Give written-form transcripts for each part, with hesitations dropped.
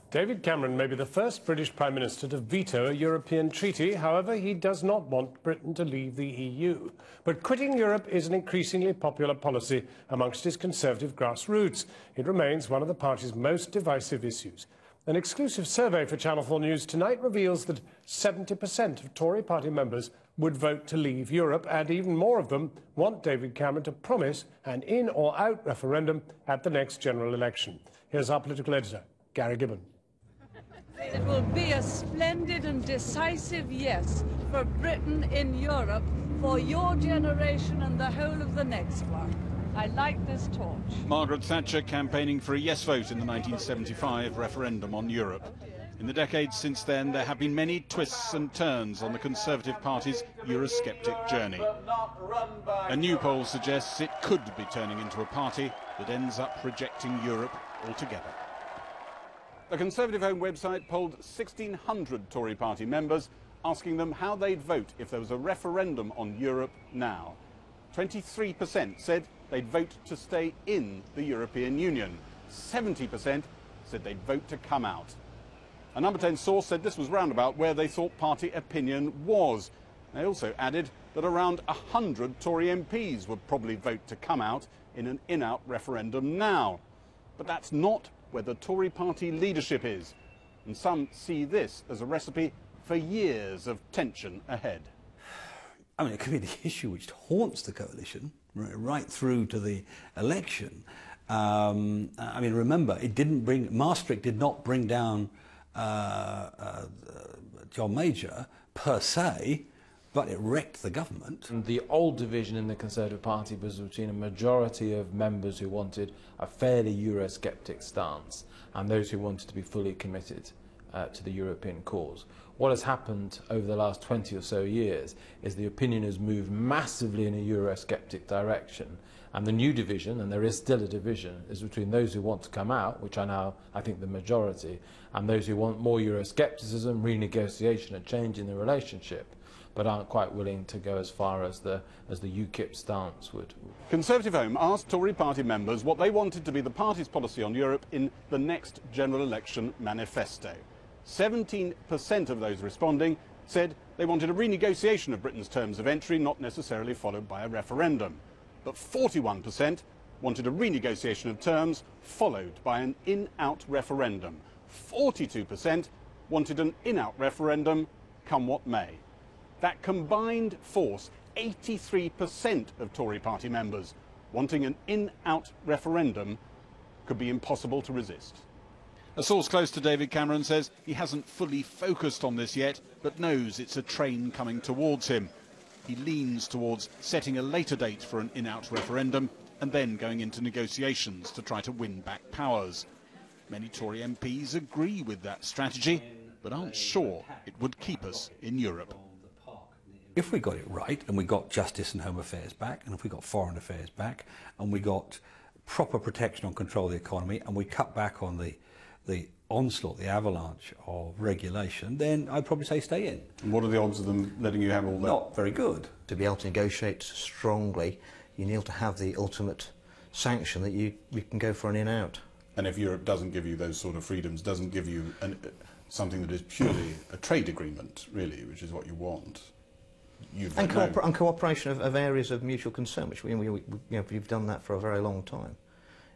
David Cameron may be the first British Prime Minister to veto a European treaty. However, he does not want Britain to leave the EU. But quitting Europe is an increasingly popular policy amongst his Conservative grassroots. It remains one of the party's most divisive issues. An exclusive survey for Channel 4 News tonight reveals that 70% of Tory party members would vote to leave Europe, and even more of them want David Cameron to promise an in or out referendum at the next general election. Here's our political editor, Gary Gibbon. It will be a splendid and decisive yes for Britain in Europe, for your generation and the whole of the next one. I like this torch. Margaret Thatcher campaigning for a yes vote in the 1975 referendum on Europe. In the decades since then, there have been many twists and turns on the Conservative Party's Eurosceptic journey. A new poll suggests it could be turning into a party that ends up rejecting Europe altogether. The Conservative Home website polled 1,600 Tory party members, asking them how they'd vote if there was a referendum on Europe now. 23% said they'd vote to stay in the European Union. 70% said they'd vote to come out. A Number 10 source said this was roundabout where they thought party opinion was. They also added that around 100 Tory MPs would probably vote to come out in an in-out referendum now. But that's not where the Tory party leadership is, and some see this as a recipe for years of tension ahead. I mean, it could be the issue which haunts the coalition right through to the election. I mean, remember, Maastricht did not bring down John Major per se, but it wrecked the government. And the old division in the Conservative Party was between a majority of members who wanted a fairly Eurosceptic stance and those who wanted to be fully committed to the European cause. What has happened over the last 20 or so years is the opinion has moved massively in a Eurosceptic direction, and the new division, and there is still a division, is between those who want to come out, which are now, I think, the majority, and those who want more Euroscepticism, renegotiation and change in the relationship, but aren't quite willing to go as far as the UKIP stance would. Conservative Home asked Tory party members what they wanted to be the party's policy on Europe in the next general election manifesto. 17% of those responding said they wanted a renegotiation of Britain's terms of entry, not necessarily followed by a referendum. But 41% wanted a renegotiation of terms followed by an in-out referendum. 42% wanted an in-out referendum, come what may. That combined force, 83% of Tory party members wanting an in-out referendum, could be impossible to resist. A source close to David Cameron says he hasn't fully focused on this yet, but knows it's a train coming towards him. He leans towards setting a later date for an in-out referendum and then going into negotiations to try to win back powers. Many Tory MPs agree with that strategy, but aren't sure it would keep us in Europe. If we got it right, and we got justice and home affairs back, and if we got foreign affairs back, and we got proper protection on control of the economy, and we cut back on the onslaught, the avalanche of regulation, then I'd probably say stay in. And what are the odds of them letting you have all that? Not very good. To be able to negotiate strongly, you need to have the ultimate sanction that you can go for an in-out. And if Europe doesn't give you those sort of freedoms, doesn't give you something that is purely a trade agreement, really, which is what you want. And cooperation of areas of mutual concern, which we've done that for a very long time.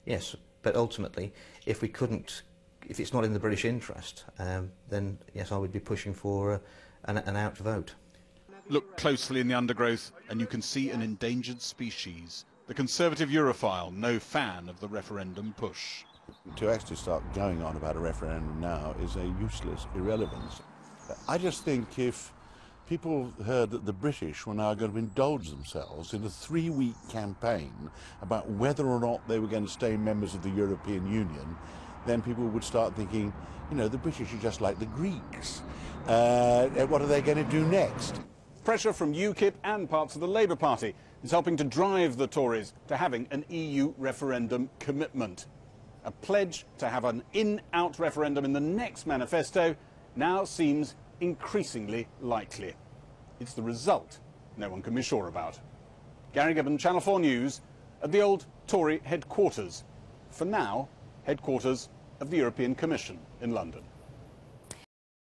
Yes, but ultimately, if it's not in the British interest, then yes, I would be pushing for an out vote. Look closely in the undergrowth and you can see an endangered species. The Conservative Europhile, no fan of the referendum push. To actually start going on about a referendum now is a useless irrelevance. I just think if people heard that the British were now going to indulge themselves in a 3-week campaign about whether or not they were going to stay members of the European Union, then people would start thinking, you know, the British are just like the Greeks. What are they going to do next? Pressure from UKIP and parts of the Labour Party is helping to drive the Tories to having an EU referendum commitment. A pledge to have an in-out referendum in the next manifesto now seems increasingly likely. It's the result no one can be sure about. Gary Gibbon, Channel 4 News, at the old Tory headquarters. For now, headquarters of the European Commission in London.